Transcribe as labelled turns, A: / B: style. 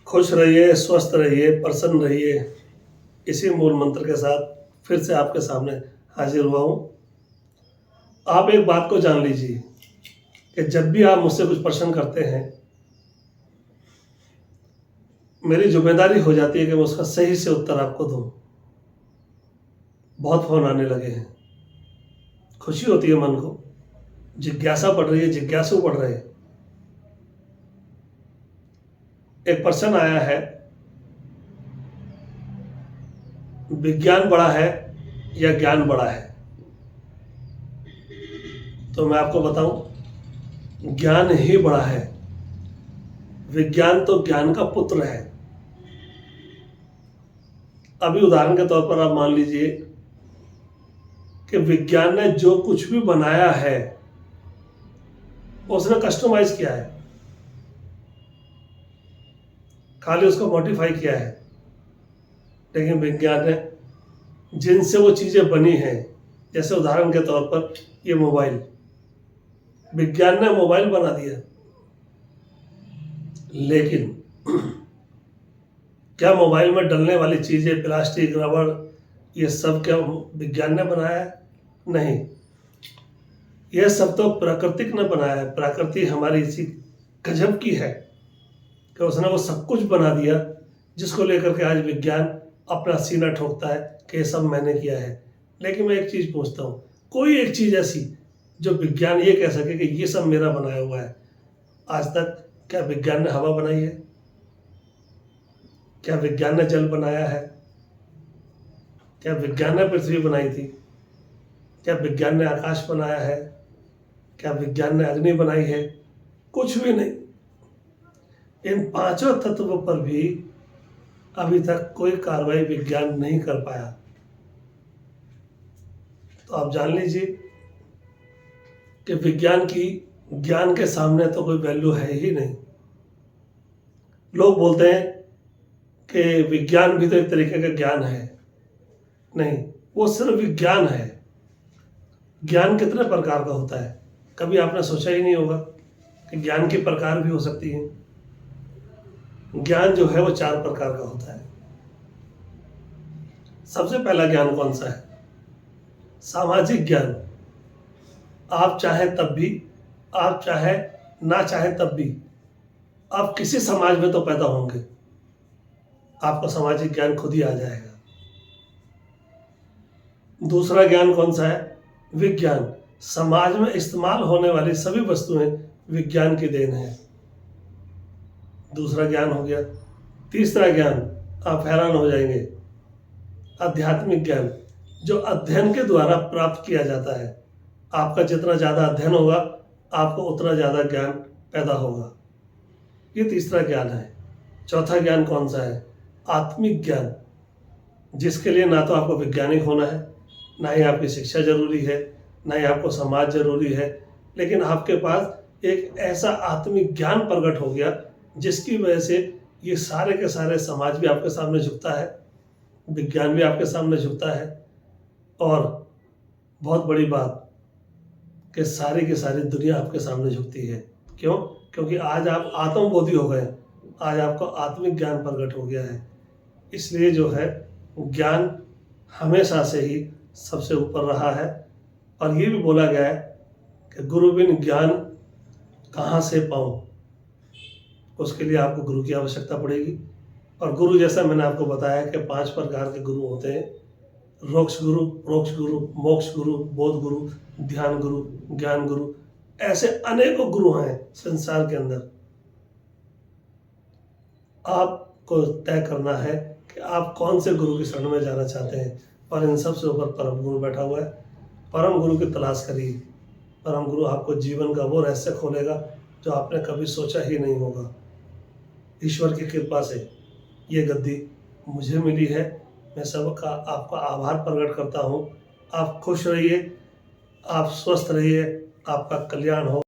A: खुश रहिए, स्वस्थ रहिए, प्रसन्न रहिए। इसी मूल मंत्र के साथ फिर से आपके सामने हाजिर हुआ हूँ। आप एक बात को जान लीजिए कि जब भी आप मुझसे कुछ प्रश्न करते हैं, मेरी जिम्मेदारी हो जाती है कि मैं उसका सही से उत्तर आपको दूँ। बहुत फ़ोन आने लगे हैं, खुशी होती है मन को, जिज्ञासा बढ़ रही है, जिज्ञासु बढ़ रहे हैं। एक प्रश्न आया है, विज्ञान बड़ा है या ज्ञान बड़ा है? तो मैं आपको बताऊं, ज्ञान ही बड़ा है। विज्ञान तो ज्ञान का पुत्र है। अभी उदाहरण के तौर पर आप मान लीजिए कि विज्ञान ने जो कुछ भी बनाया है उसने कस्टमाइज किया है, खाली उसको मॉडिफाई किया है। लेकिन विज्ञान ने जिनसे वो चीज़ें बनी हैं, जैसे उदाहरण के तौर पर ये मोबाइल, विज्ञान ने मोबाइल बना दिया, लेकिन क्या मोबाइल में डलने वाली चीज़ें, प्लास्टिक, रबड़, ये सब क्या विज्ञान ने बनाया है? नहीं, यह सब तो प्राकृतिक ने बनाया है। प्रकृति हमारी इसी गजब की है कि उसने वो सब कुछ बना दिया जिसको लेकर के आज विज्ञान अपना सीना ठोकता है कि ये सब मैंने किया है। लेकिन मैं एक चीज़ पूछता हूँ, कोई एक चीज़ ऐसी जो विज्ञान ये कह सके कि ये सब मेरा बनाया हुआ है? आज तक क्या विज्ञान ने हवा बनाई है? क्या विज्ञान ने जल बनाया है? क्या विज्ञान ने पृथ्वी बनाई थी? क्या विज्ञान ने आकाश बनाया है? क्या विज्ञान ने अग्नि बनाई है? कुछ भी नहीं। इन पांचों तत्वों पर भी अभी तक कोई कार्रवाई विज्ञान नहीं कर पाया। तो आप जान लीजिए कि विज्ञान की ज्ञान के सामने तो कोई वैल्यू है ही नहीं। लोग बोलते हैं कि विज्ञान भी तो एक तरीके का ज्ञान है। नहीं, वो सिर्फ विज्ञान है। ज्ञान कितने प्रकार का होता है, कभी आपने सोचा ही नहीं होगा कि ज्ञान के प्रकार भी हो सकती हैं। ज्ञान जो है वो 4 प्रकार का होता है। सबसे पहला ज्ञान कौन सा है? सामाजिक ज्ञान। आप चाहे तब भी, आप चाहे ना चाहे तब भी, आप किसी समाज में तो पैदा होंगे, आपको सामाजिक ज्ञान खुद ही आ जाएगा। दूसरा ज्ञान कौन सा है? विज्ञान। समाज में इस्तेमाल होने वाली सभी वस्तुएं विज्ञान की देन है। दूसरा ज्ञान हो गया। तीसरा ज्ञान, आप हैरान हो जाएंगे, आध्यात्मिक ज्ञान, जो अध्ययन के द्वारा प्राप्त किया जाता है। आपका जितना ज़्यादा अध्ययन होगा, आपको उतना ज़्यादा ज्ञान पैदा होगा। ये तीसरा ज्ञान है। चौथा ज्ञान कौन सा है? आत्मिक ज्ञान, जिसके लिए ना तो आपको वैज्ञानिक होना है, ना ही आपकी शिक्षा जरूरी है, ना ही आपको समाज जरूरी है, लेकिन आपके पास एक ऐसा आत्मिक ज्ञान प्रकट हो गया जिसकी वजह से ये सारे के सारे समाज भी आपके सामने झुकता है, विज्ञान भी आपके सामने झुकता है, और बहुत बड़ी बात कि सारी की सारी दुनिया आपके सामने झुकती है। क्यों? क्योंकि आज आप आत्मबोधी हो गए, आज आपको आत्मिक ज्ञान प्रकट हो गया है। इसलिए जो है, ज्ञान हमेशा से ही सबसे ऊपर रहा है। और ये भी बोला गया है कि गुरु बिन ज्ञान कहाँ से पाऊँ, उसके लिए आपको गुरु की आवश्यकता पड़ेगी। और गुरु, जैसा मैंने आपको बताया कि 5 प्रकार के गुरु होते हैं: रोक्ष गुरु, प्रोक्ष गुरु, मोक्ष गुरु, बोध गुरु, ध्यान गुरु, ज्ञान गुरु। ऐसे अनेकों गुरु हैं संसार के अंदर। आपको तय करना है कि आप कौन से गुरु की शरण में जाना चाहते हैं। और इन सब से ऊपर परम गुरु बैठा हुआ है। परम गुरु की तलाश करिए। परम गुरु आपको जीवन का वो रहस्य खोलेगा जो आपने कभी सोचा ही नहीं होगा। ईश्वर की कृपा से ये गद्दी मुझे मिली है। मैं सबका आपका आभार प्रकट करता हूँ। आप खुश रहिए, आप स्वस्थ रहिए, आपका कल्याण हो।